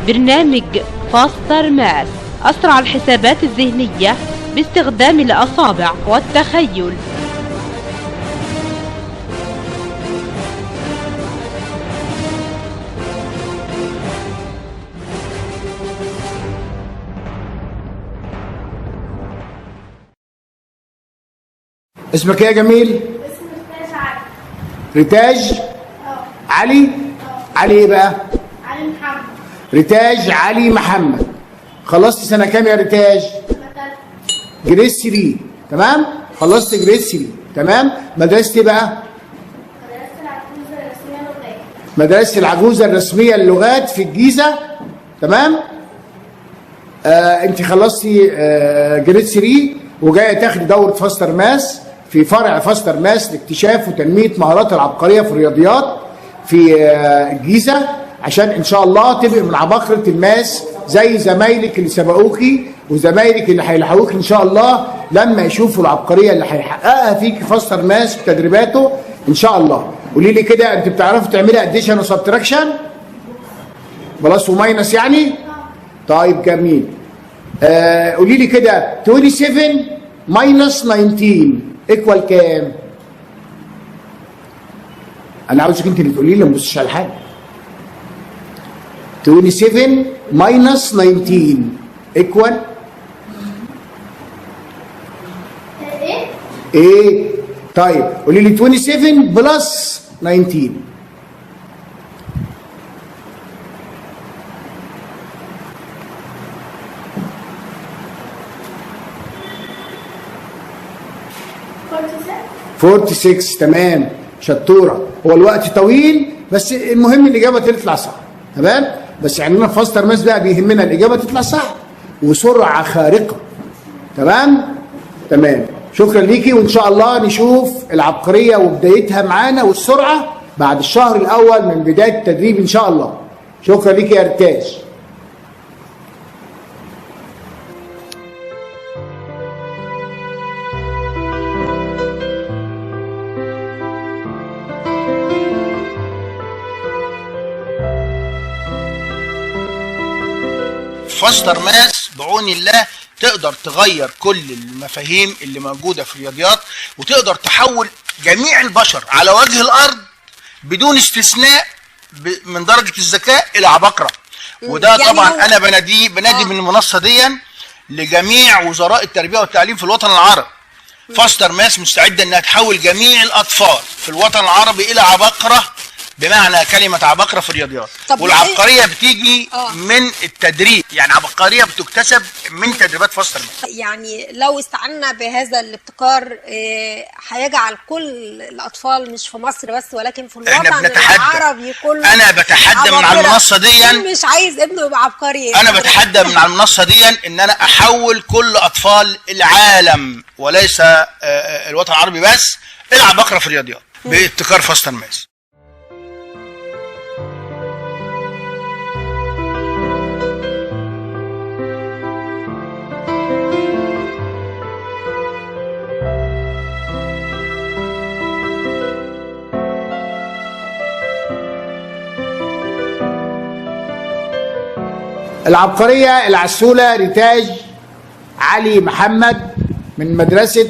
برنامج فاستر ماث، أسرع الحسابات الذهنية باستخدام الأصابع والتخيل. اسمك ايه يا جميل؟ اسمي ريتاج علي. ريتاج علي؟ علي ايه بقى؟ علي محمد. ريتاج علي محمد. خلصت سنة كام يا ريتاج؟ جريد 3. تمام؟ خلصت جريد 3. تمام؟ مدرسة ايه بقى؟ مدرسة العجوزة الرسمية للغات في الجيزة. تمام؟ انت خلصتي جريد 3 وجاية تاخدي دورة فاستر ماس في فرع فاستر ماس لاكتشاف وتنمية مهارات العبقرية في الرياضيات في الجيزة، عشان ان شاء الله تبقي من عباقرة الماس زي زمايلك اللي سبقوكي وزمايلك اللي هيلحقوك ان شاء الله لما يشوفوا العبقرية اللي هيحققها فيك فاستر ماس في تدريباته ان شاء الله. قولي لي كده، انت بتعرفي تعملي اديشن وسبتراكشن؟ بلس وماينس يعني؟ طيب جميل. قولي لي كده 27 ماينس 19 ايكوال كام؟ انا عاوزك انت اللي تقولي لي، ما تبصيش على حاجه. 27 ماينس 19 ايكوال ايه؟ طيب قولي لي 27 بلس 19. فورتي 46. تمام، شطوره. هو الوقت طويل بس المهم الاجابه تطلع صح. تمام، بس عندنا في فاستر ماس بقى بيهمنا الاجابه تطلع صح وسرعه خارقه. تمام؟ تمام، شكرا ليكي، وان شاء الله نشوف العبقريه وبدايتها معانا والسرعه بعد الشهر الاول من بدايه التدريب ان شاء الله. شكرا ليكي يا ريتاج. فاستر ماس بعون الله تقدر تغير كل المفاهيم اللي موجودة في الرياضيات، وتقدر تحول جميع البشر على وجه الأرض بدون استثناء من درجة الذكاء إلى عباقرة. وده يعني طبعا أنا بنادي من المنصة دي لجميع وزراء التربية والتعليم في الوطن العربي. فاستر ماس مستعدة أنها تحول جميع الأطفال في الوطن العربي إلى عباقرة بمعنى كلمة عباقرة في الرياضيات. والعبقرية بتيجي من التدريب، يعني عبقرية بتكتسب من تدريبات فاستر ماس. يعني لو استعنا بهذا الابتكار هيجعل كل الأطفال مش في مصر بس ولكن في الوطن العربي كله. أنا بتحدى من على المنصة دي، مش عايز ابنه يبقى عبقري. أنا بتحدى من على المنصة دي إن أنا أحول كل أطفال العالم وليس الوطن العربي بس إلى عباقرة في الرياضيات بابتكار فاستر ماس. العبقرية العسولة ريتاج علي محمد من مدرسة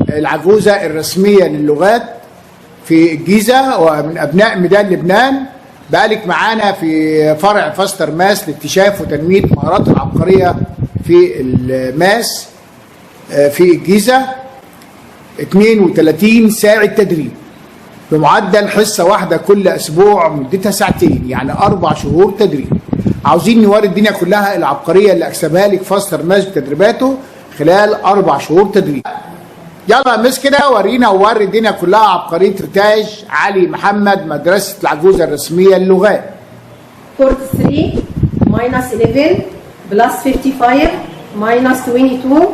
العجوزة الرسمية للغات في الجيزة ومن أبناء ميدان لبنان. بقالك معانا في فرع فاستر ماس لاكتشاف وتنمية مهارات العبقرية في الماس في الجيزة 32 ساعة تدريب بمعدل حصة واحدة كل أسبوع مدتها ساعتين، يعني 4 شهور تدريب. عاوزين نوري الدنيا كلها العبقرية اللي أكسبها لك فاستر ماس بتدريباته خلال 4 شهور تدريب. يلا مس كده ورينا ووري الدنيا كلها عبقرية ريتاج علي محمد مدرسة العجوزة الرسمية للغات. 43 minus 11 plus 55 minus 22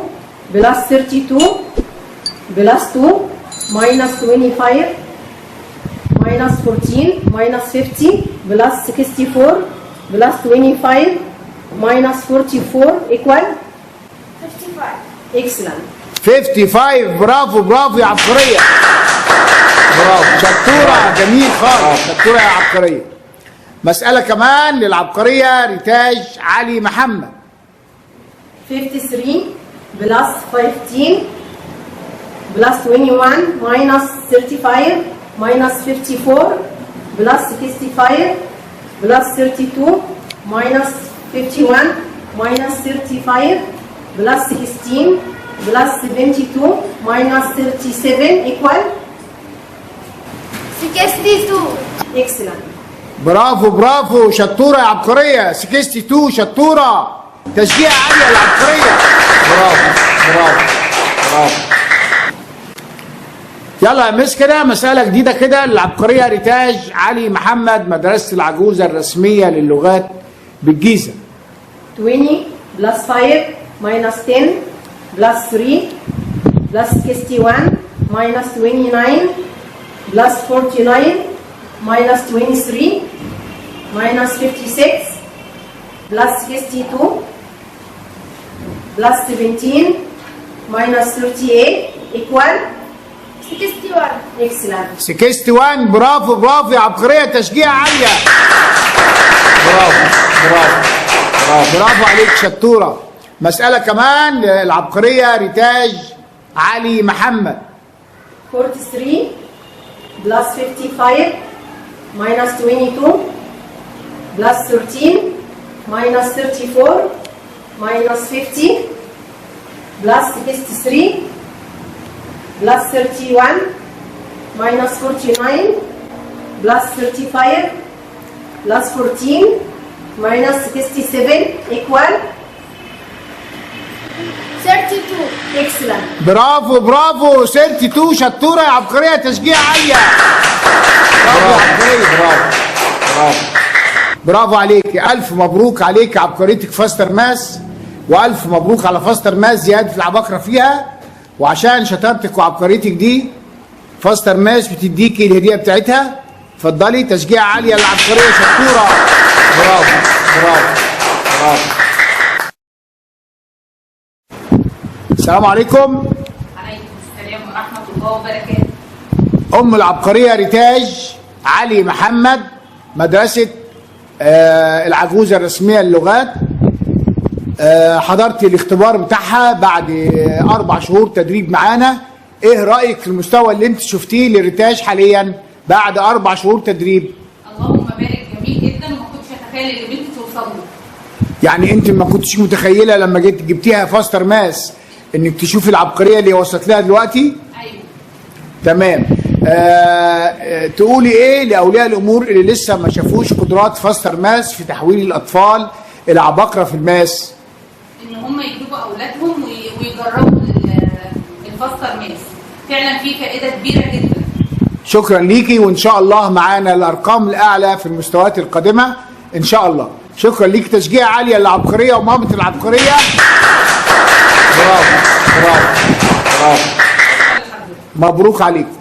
plus 32 plus 2 minus 25 minus 14 minus 50 plus 64 plus 25 minus 44 equal 55. excellent. 55. برافو برافو يا عبقرية، برافو، شطورة، جميل خالص، شطورة يا عبقرية. مسألة كمان للعبقرية ريتاج علي محمد. 53 plus 15 plus 21 minus 35 minus 54 plus 65 plus 32 minus 51 minus 35 plus 16 plus 72 minus 37 equal 62. excellent. برافو برافو، شطورة يا عبقرية. 62 شطورة، تشجيع عالية للعبقرية. برافو برافو برافو. يلا يا مس كده مسألة جديدة كده للعبقرية ريتاج علي محمد، مدرسة العجوزة الرسمية للغات بالجيزة. 20 plus 5 minus 10 plus 3 plus 61 minus 29 plus 49 minus 23 minus 56 plus 62 plus 17 minus 38 equal 61. excellent. 61 برافو برافو يا عبقرية، تشجيع عالية. برافو برافو برافو برافو عليك، شطورة. مسألة كمان للعبقرية ريتاج علي محمد. 43 plus 55 minus 22 plus 13 minus 34 minus 50 plus 63 plus 31 minus 49 plus 35 plus 14 minus 67 equal 32. excellent. برافو برافو، 32 شطورة يا عبقرية، تشجيع عالية. برافو يا عبقرية، برافو برافو برافو عليك. ألف مبروك عليك عبقريتك فاستر ماس، وألف مبروك على فاستر ماس زيادة العباقرة فيها. وعشان شطارتك وعبقريتك دي فاستر ماس بتديكي الهدية بتاعتها. اتفضلي، تشجيع عالية للعبقرية، شطورة. برافو برافو برافو. السلام عليكم. عليكم السلام ورحمة الله وبركاته. أم العبقرية ريتاج علي محمد، مدرسة العجوزة الرسمية للغات. حضرت الاختبار بتاعها بعد 4 شهور تدريب معانا. ايه رأيك في المستوى اللي انت شفتيه لريتاج حاليا بعد 4 شهور تدريب؟ اللهم بارك، جميل جدا، وما كنتش اتخيل ان بنتي توصل له. يعني انت ما كنتش متخيلة لما جيت جبتيها فاستر ماس انك تشوفي العبقرية اللي وصلت لها دلوقتي؟ ايوه تمام. تقولي ايه لاولياء الامور اللي لسه ما شافوش قدرات فاستر ماس في تحويل الاطفال الى عباقرة في الماس؟ ان هم يجيبوا اولادهم ويجربوا الفاستر ماس، فعلا في فائده كبيره جدا. شكرا ليكي، وان شاء الله معانا الارقام الاعلى في المستويات القادمه ان شاء الله. شكرا ليكي، تشجيع عاليه للعبقريه ومامه العبقريه. برافو برافو برافو، مبروك عليكم.